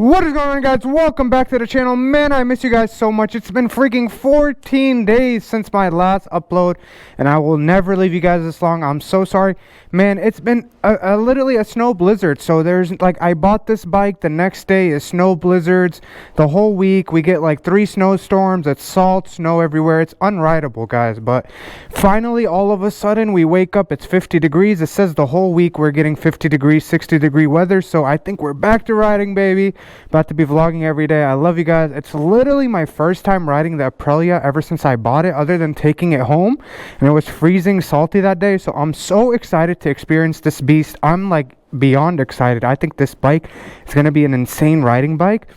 What is going on, guys? Welcome back to the channel. Man, I miss you guys so much. It's been freaking 14 days since my last upload, and I will never leave you guys this long. I'm so sorry. Man, it's been literally a snow blizzard. So there's like, I bought this bike, the next day is snow blizzards. The whole week we get like 3 snowstorms. It's salt, snow everywhere. It's unrideable, guys. But finally, all of a sudden, we wake up, it's 50 degrees. It says the whole week we're getting 50 degrees, 60 degree weather. So I think we're back to riding, baby. About to be vlogging every day. I love you guys. It's literally my first time riding the Aprilia ever since I bought it, other than taking it home, and it was freezing salty that day. So I'm so excited to experience this beast. I'm like beyond excited. I think this bike is going to be an insane riding bike.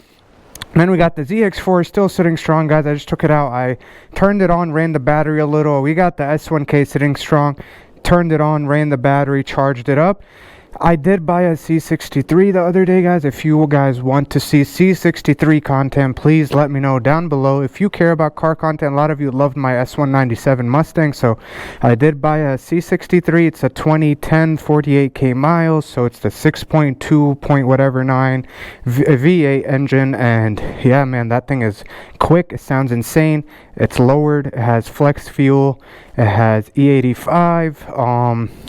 And then we got the ZX4 still sitting strong, guys. I just took it out. I turned it on, ran the battery a little. We got the S1K sitting strong. Turned it on, ran the battery, charged it up. I did buy a C63 the other day, guys. If you guys want to see C63 content, please let me know down below. If you care about car content, a lot of you loved my S197 Mustang, so I did buy a C63. It's a 2010 48k miles, so it's the 6.2 point whatever 9 V8 engine, and yeah, man, that thing is quick. It sounds insane. It's lowered. It has flex fuel. It has E85,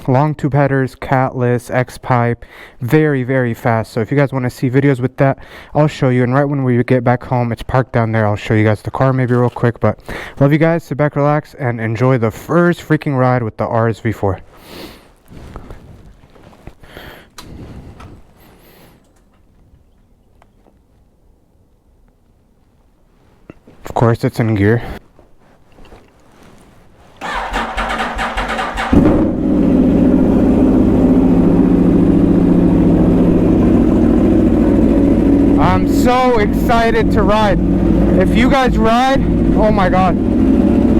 long tube headers, catless, X-pipe, very fast. So if you guys want to see videos with that, I'll show you. And right when we get back home, it's parked down there. I'll show you guys the car maybe real quick. But love you guys. Sit back, relax, and enjoy the first freaking ride with the RSV4. Of course, it's in gear. I'm so excited to ride. If you guys ride, oh my god,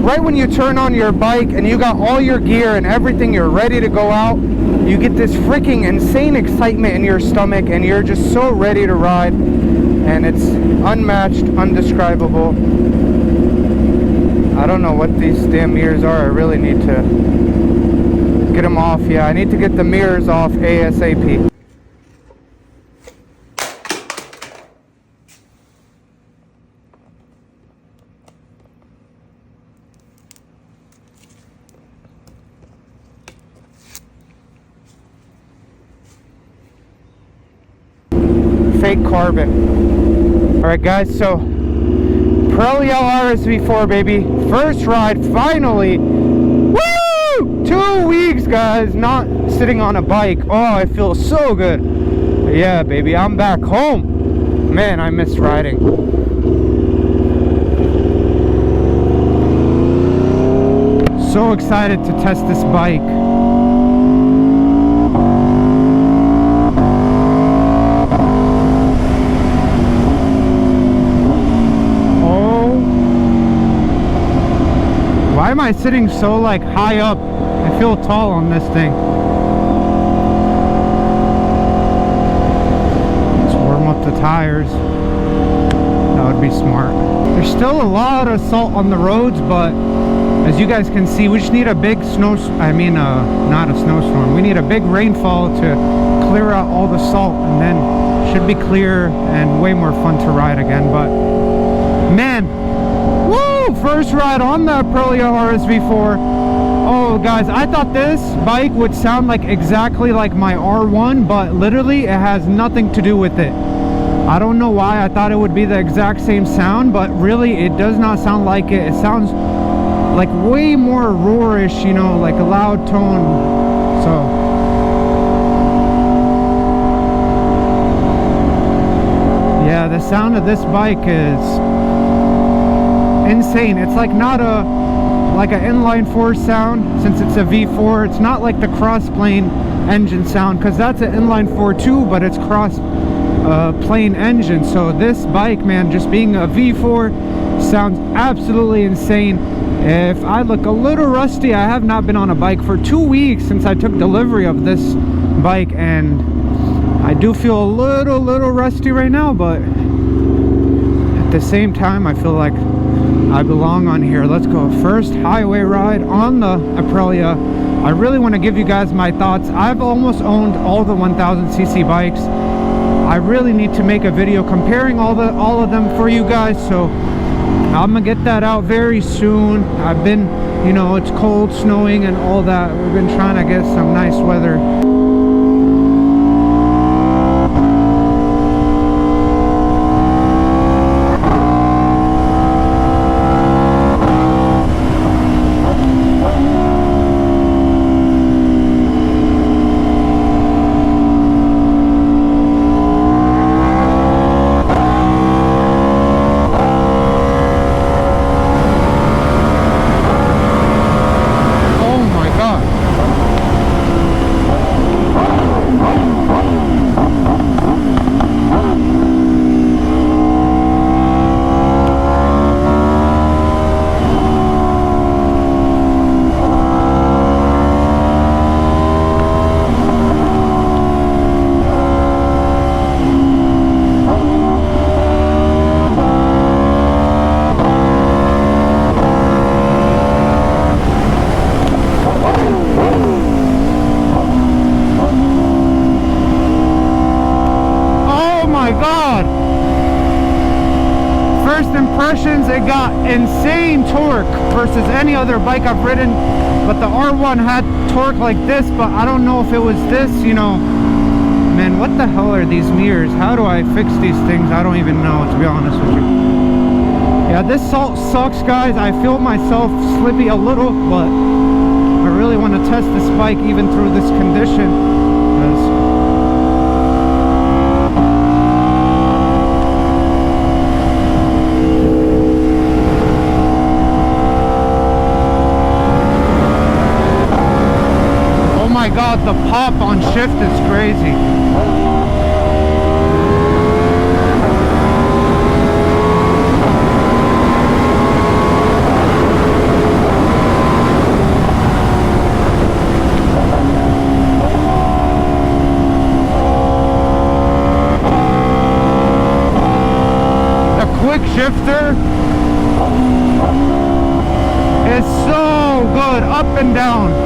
right when you turn on your bike and you got all your gear and everything, you're ready to go out, you get this freaking insane excitement in your stomach and you're just so ready to ride, and it's unmatched, undescribable. I don't know what these damn mirrors are. I really need to get them off. Yeah, I need to get the mirrors off ASAP. Fake carbon. Alright guys, so Aprilia RSV4, baby. First ride, finally. Woo! 2 weeks, guys, not sitting on a bike. Oh, it feels so good. Yeah, baby, I'm back home. Man, I miss riding. So excited to test this bike. Why am I sitting so like high up? I feel tall on this thing. Let's warm up the tires. That would be smart. There's still a lot of salt on the roads, but as you guys can see, we just need a big not a snowstorm. We need a big rainfall to clear out all the salt, and then it should be clear and way more fun to ride again. But man, first ride on the Aprilia RSV4. Oh guys, I thought this bike would sound like exactly like my R1, but literally it has nothing to do with it. I don't know why. I thought it would be the exact same sound, but really it does not sound like it. It sounds like way more roarish, you know, like a loud tone. So yeah, the sound of this bike is insane. It's like not an inline 4 sound, since it's a V4. It's not like the cross plane engine sound, because that's an inline 4 too, but it's cross plane engine. So this bike, man, just being a V4, sounds absolutely insane. If I look a little rusty, I have not been on a bike for 2 weeks since I took delivery of this bike, and I do feel a little rusty right now, but at the same time I feel like I belong on here. Let's go. First highway ride on the Aprilia. I really want to give you guys my thoughts. I've almost owned all the 1000cc bikes. I really need to make a video comparing all of them for you guys, so I'm gonna get that out very soon. I've been, you know, it's cold, snowing and all that. We've been trying to get some nice weather. Impressions, it got insane torque versus any other bike I've ridden, but the R1 had torque like this, but I don't know if it was this, you know. Man, what the hell are these mirrors? How do I fix these things? I don't even know, to be honest with you. Yeah, this salt sucks, guys. I feel myself slippy a little, but I really want to test this bike even through this condition, because God, the pop on shift is crazy. The quick shifter is so good, up and down.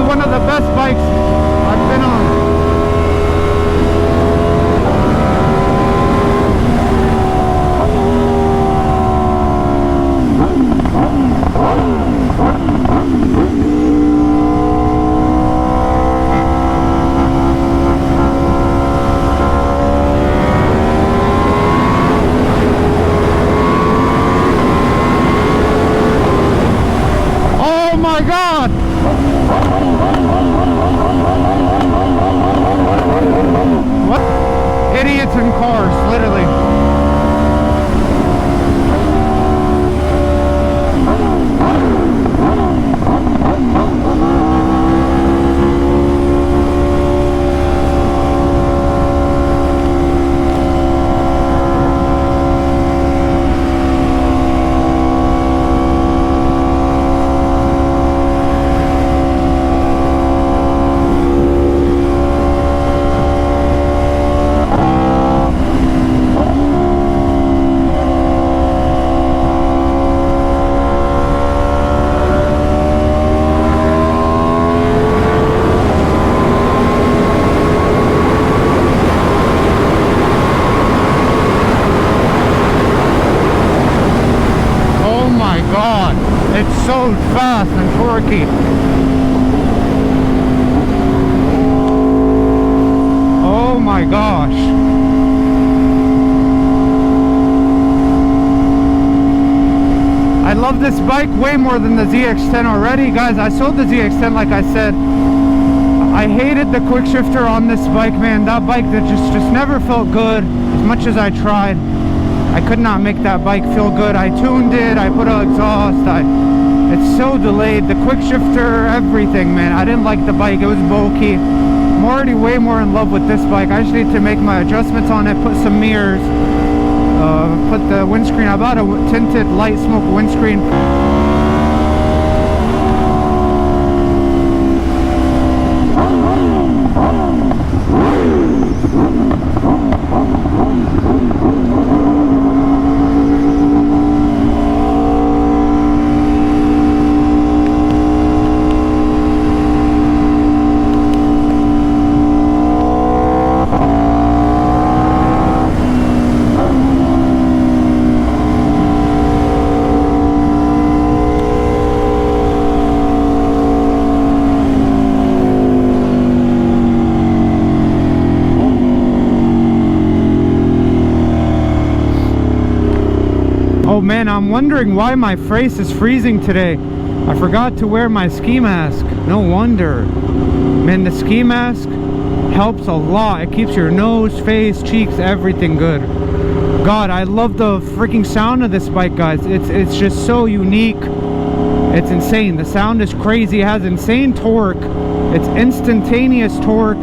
One of the best bikes I've been on. Oh my God! What? Idiots in cars, literally. It's so fast and torquey. Oh my gosh. I love this bike way more than the ZX-10 already. Guys, I sold the ZX-10 like I said. I hated the quick shifter on this bike, man. That bike that just never felt good as much as I tried. I could not make that bike feel good. I tuned it, I put an exhaust, it's so delayed. The quick shifter, everything, man. I didn't like the bike, it was bulky. I'm already way more in love with this bike. I just need to make my adjustments on it, put some mirrors, put the windscreen. I bought a tinted light smoke windscreen. Oh man, I'm wondering why my face is freezing today. I forgot to wear my ski mask. No wonder. Man, the ski mask helps a lot. It keeps your nose, face, cheeks, everything good. God, I love the freaking sound of this bike, guys. It's just so unique. It's insane. The sound is crazy. It has insane torque. It's instantaneous torque.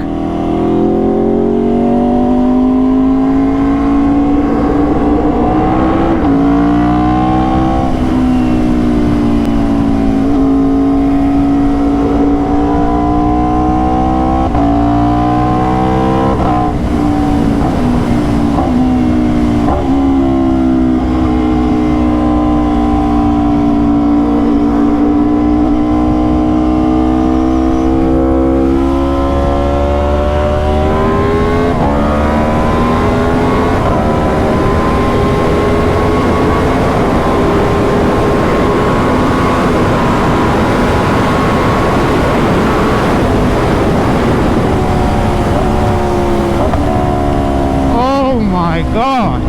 God,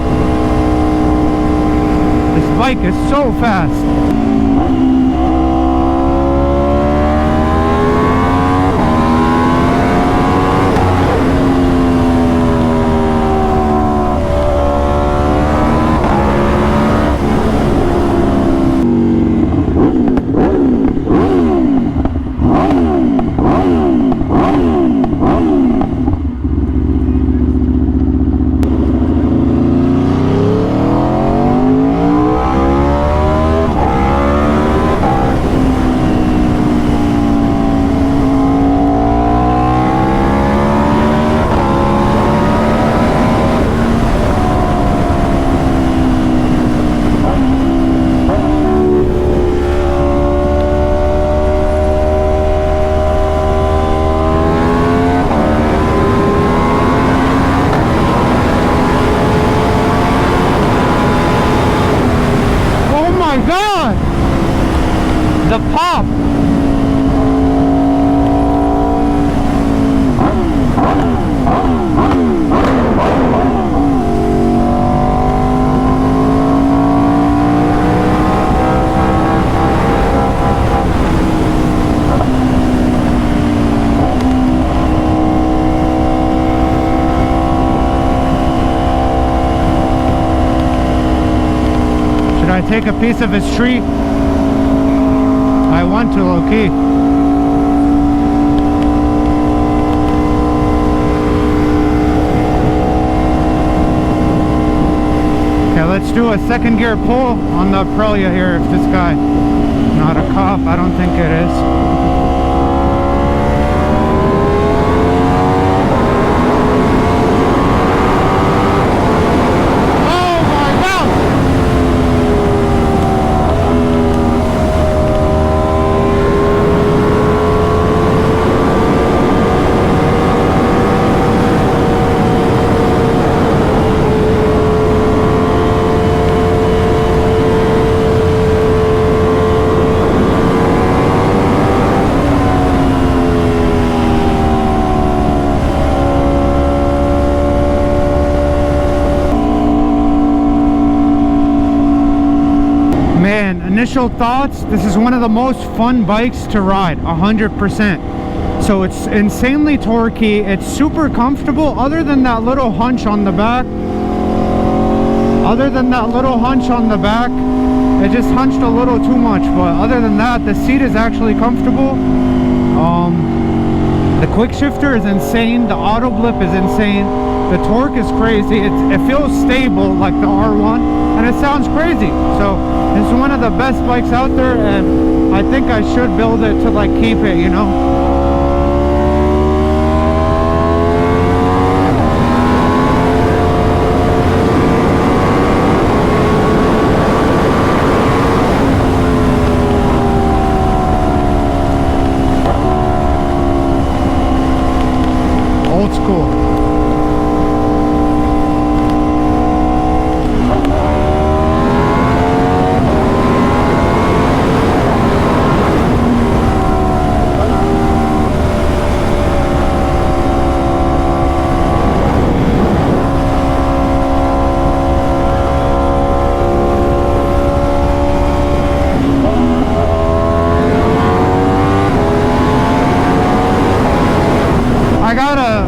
this bike is so fast. The pop! Should I take a piece of his tree? I want to, low-key. Okay, let's do a second gear pull on the Aprilia here. If this guy not a cop, I don't think it is. Initial thoughts, this is one of the most fun bikes to ride, 100%. So it's insanely torquey, it's super comfortable other than that little hunch on the back. It just hunched a little too much, but other than that, the seat is actually comfortable. The quick shifter is insane, the auto blip is insane, the torque is crazy, it feels stable like the R1, and it sounds crazy. So this is one of the best bikes out there, and I think I should build it to like keep it, you know. Old school. I got a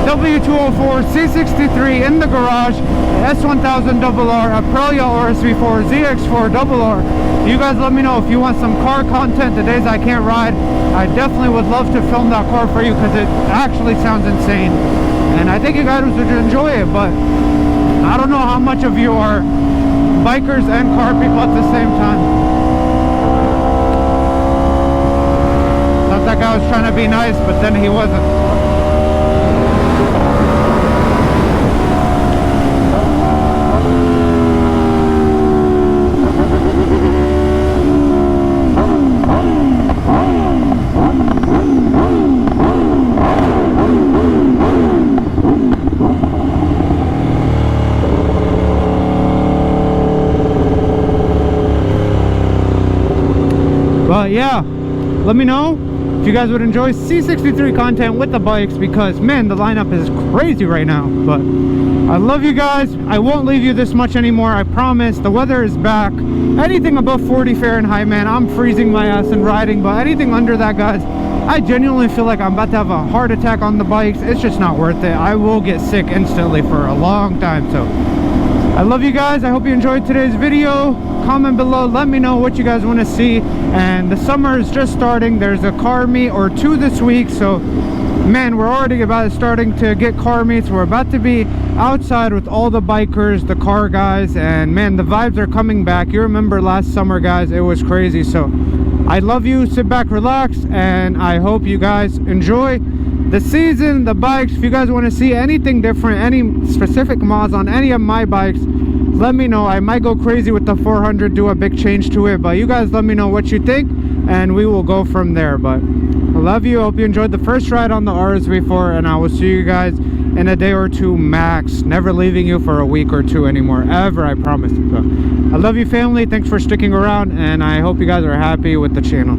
W204 C63 in the garage, S1000RR, Aprilia RSV4, ZX4 RR. You guys let me know if you want some car content the days I can't ride. I definitely would love to film that car for you because it actually sounds insane. And I think you guys would enjoy it, but I don't know how much of you are bikers and car people at the same time. Thought that guy was trying to be nice, but then he wasn't. But yeah, let me know if you guys would enjoy C63 content with the bikes, because man, the lineup is crazy right now. But I love you guys. I won't leave you this much anymore, I promise. The weather is back. Anything above 40 Fahrenheit, man, I'm freezing my ass and riding. But anything under that, guys, I genuinely feel like I'm about to have a heart attack on the bikes. It's just not worth it. I will get sick instantly for a long time. So I love you guys. I hope you enjoyed today's video. Comment below, let me know what you guys want to see. And the summer is just starting. There's a car meet or two this week, so man, we're already starting to get car meets. We're about to be outside with all the bikers, the car guys, and man, the vibes are coming back. You remember last summer, guys, it was crazy. So I love you. Sit back, relax, and I hope you guys enjoy the season, the bikes. If you guys want to see anything different, any specific mods on any of my bikes, let me know. I might go crazy with the 400, do a big change to it, but you guys let me know what you think and we will go from there. But I love you. Hope you enjoyed the first ride on the RSV4, and I will see you guys in a day or two max. Never leaving you for a week or two anymore, ever, I promise. So I love you, family. Thanks for sticking around, and I hope you guys are happy with the channel.